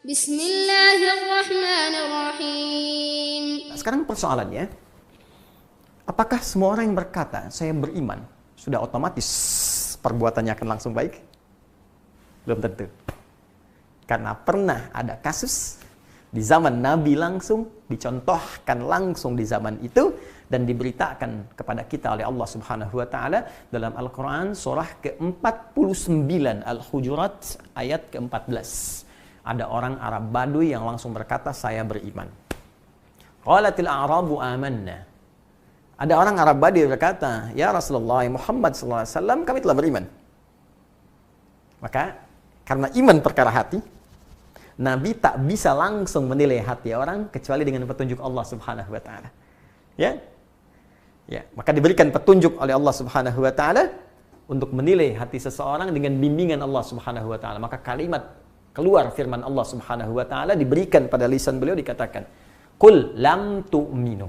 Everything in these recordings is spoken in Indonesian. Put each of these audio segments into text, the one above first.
Bismillahirrahmanirrahim. Sekarang persoalannya, apakah semua orang yang berkata, saya beriman, sudah otomatis perbuatannya akan langsung baik? Belum tentu. Karena pernah ada kasus di zaman Nabi langsung, dicontohkan langsung di zaman itu, dan diberitakan kepada kita oleh Allah Subhanahu wa Ta'ala dalam Al-Quran surah ke-49 Al-Hujurat ayat ke-14. Ada orang Arab Badui yang langsung berkata, saya beriman. Qalatil a'rabu amanna. Ada orang Arab Badui berkata, ya Rasulullah Muhammad SAW, kami telah beriman. Maka karena iman perkara hati, Nabi tak bisa langsung menilai hati orang kecuali dengan petunjuk Allah Subhanahu wa Ta'ala. Ya? Ya, maka diberikan petunjuk oleh Allah Subhanahu wa Ta'ala untuk menilai hati seseorang dengan bimbingan Allah Subhanahu wa Ta'ala. Maka kalimat keluar firman Allah Subhanahu wa Ta'ala diberikan pada lisan beliau, dikatakan, "Qul lam tu'minu."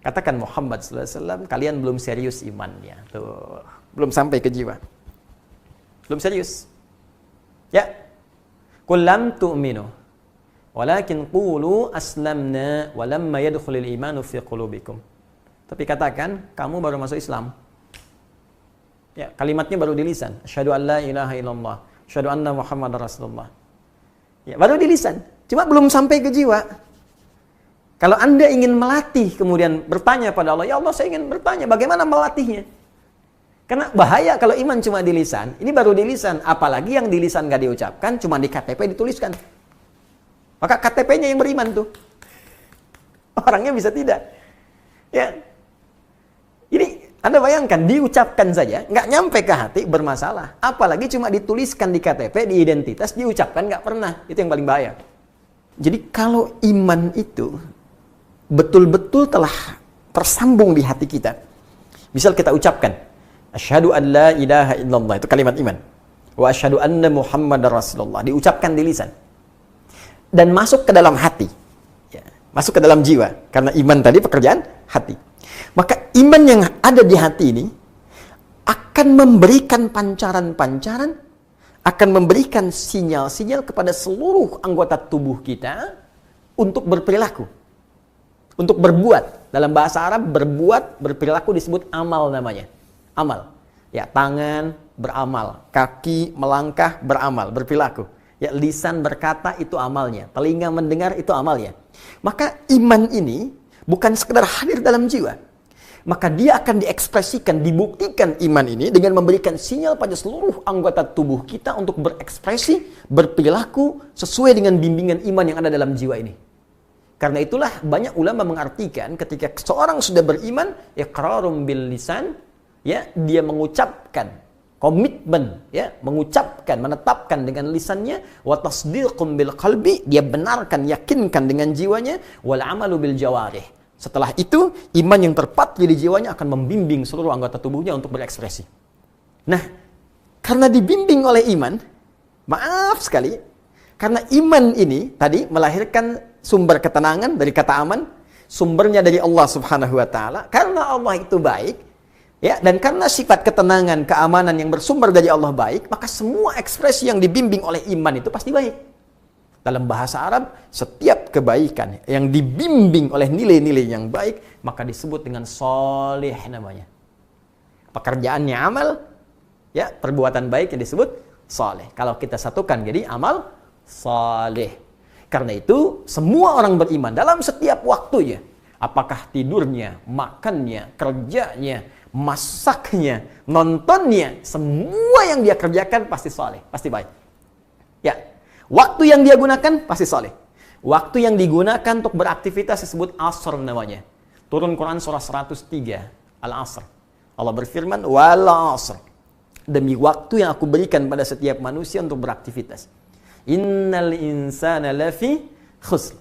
Katakan Muhammad sallallahu alaihi wasallam, kalian belum serius imannya. Tuh, belum sampai ke jiwa. Belum serius. Ya. "Qul lam tu'minu, walakin qulu aslamna wa lamma yadkhulul imanu fi qulubikum." Tapi katakan, kamu baru masuk Islam. Ya, kalimatnya baru di lisan. Asyhadu an la ilaha illallah, asyhadu anna Muhammadar Rasulullah. Ya, baru di lisan, cuma belum sampai ke jiwa. Kalau Anda ingin melatih, kemudian bertanya pada Allah, ya Allah saya ingin bertanya, bagaimana melatihnya? Karena bahaya kalau iman cuma di lisan, ini baru di lisan, apalagi yang di lisan gak diucapkan, cuma di KTP dituliskan. Maka KTP-nya yang beriman tuh. Orangnya bisa tidak. Ya. Ini Anda bayangkan, diucapkan saja, nggak nyampe ke hati, bermasalah. Apalagi cuma dituliskan di KTP, di identitas, diucapkan nggak pernah. Itu yang paling bahaya. Jadi kalau iman itu betul-betul telah tersambung di hati kita. Misal kita ucapkan, asyhadu an la ilaha illallah, itu kalimat iman. Wa asyhadu anna Muhammadar Rasulullah, diucapkan di lisan. Dan masuk ke dalam hati. Ya, masuk ke dalam jiwa. Karena iman tadi pekerjaan hati. Maka iman yang ada di hati ini akan memberikan pancaran-pancaran, akan memberikan sinyal-sinyal kepada seluruh anggota tubuh kita untuk berperilaku, untuk berbuat. Dalam bahasa Arab, berbuat, berperilaku disebut amal namanya. Amal. Ya, tangan beramal, kaki melangkah beramal, berperilaku. Ya, lisan berkata itu amalnya, telinga mendengar itu amalnya. Maka iman ini bukan sekedar hadir dalam jiwa. Maka dia akan diekspresikan, dibuktikan iman ini dengan memberikan sinyal pada seluruh anggota tubuh kita untuk berekspresi, berperilaku sesuai dengan bimbingan iman yang ada dalam jiwa ini. Karena itulah banyak ulama mengartikan ketika seorang sudah beriman, iqrarum bil lisan, ya, dia mengucapkan komitmen, ya, mengucapkan, menetapkan dengan lisannya, wa tasdiqum bil qalbi, dia benarkan, yakinkan dengan jiwanya, wal amalu bil jawarih. Setelah itu, iman yang terpatri di jiwanya akan membimbing seluruh anggota tubuhnya untuk berekspresi. Nah, karena dibimbing oleh iman, maaf sekali, karena iman ini tadi melahirkan sumber ketenangan dari kata aman, sumbernya dari Allah Subhanahu wa Ta'ala. Karena Allah itu baik, ya, dan karena sifat ketenangan, keamanan yang bersumber dari Allah baik, maka semua ekspresi yang dibimbing oleh iman itu pasti baik. Dalam bahasa Arab, setiap kebaikan yang dibimbing oleh nilai-nilai yang baik, maka disebut dengan sholih namanya. Pekerjaannya amal, ya, perbuatan baik yang disebut sholih. Kalau kita satukan jadi amal sholih. Karena itu, semua orang beriman dalam setiap waktunya, apakah tidurnya, makannya, kerjanya, masaknya, nontonnya, semua yang dia kerjakan pasti sholih, pasti baik. Ya. Waktu yang dia gunakan pasti soleh. Waktu yang digunakan untuk beraktivitas disebut asr namanya. Turun Quran surah 103 Al-Asr. Allah berfirman, wal asr, demi waktu yang aku berikan pada setiap manusia untuk beraktivitas. Innal insana lafi khusr.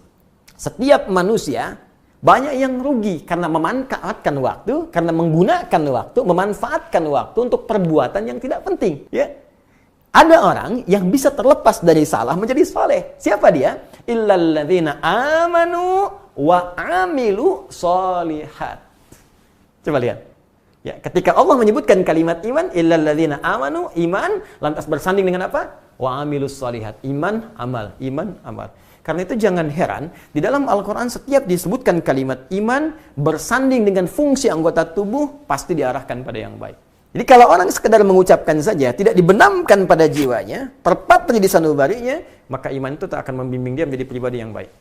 Setiap manusia banyak yang rugi karena memanfaatkan waktu, karena menggunakan waktu, memanfaatkan waktu untuk perbuatan yang tidak penting, ya. Ada orang yang bisa terlepas dari salah menjadi saleh. Siapa dia? Illalladzina amanu wa amilu sholihat. Coba lihat. Ya, ketika Allah menyebutkan kalimat iman, illalladzina amanu, iman, lantas bersanding dengan apa? wa amilus shalihat. Iman, amal, iman, amal. Karena itu jangan heran, di dalam Al-Quran setiap disebutkan kalimat iman bersanding dengan fungsi anggota tubuh, pasti diarahkan pada yang baik. Jadi kalau orang sekedar mengucapkan saja, tidak dibenamkan pada jiwanya, terpatri di sanubarinya, maka iman itu tak akan membimbing dia menjadi pribadi yang baik.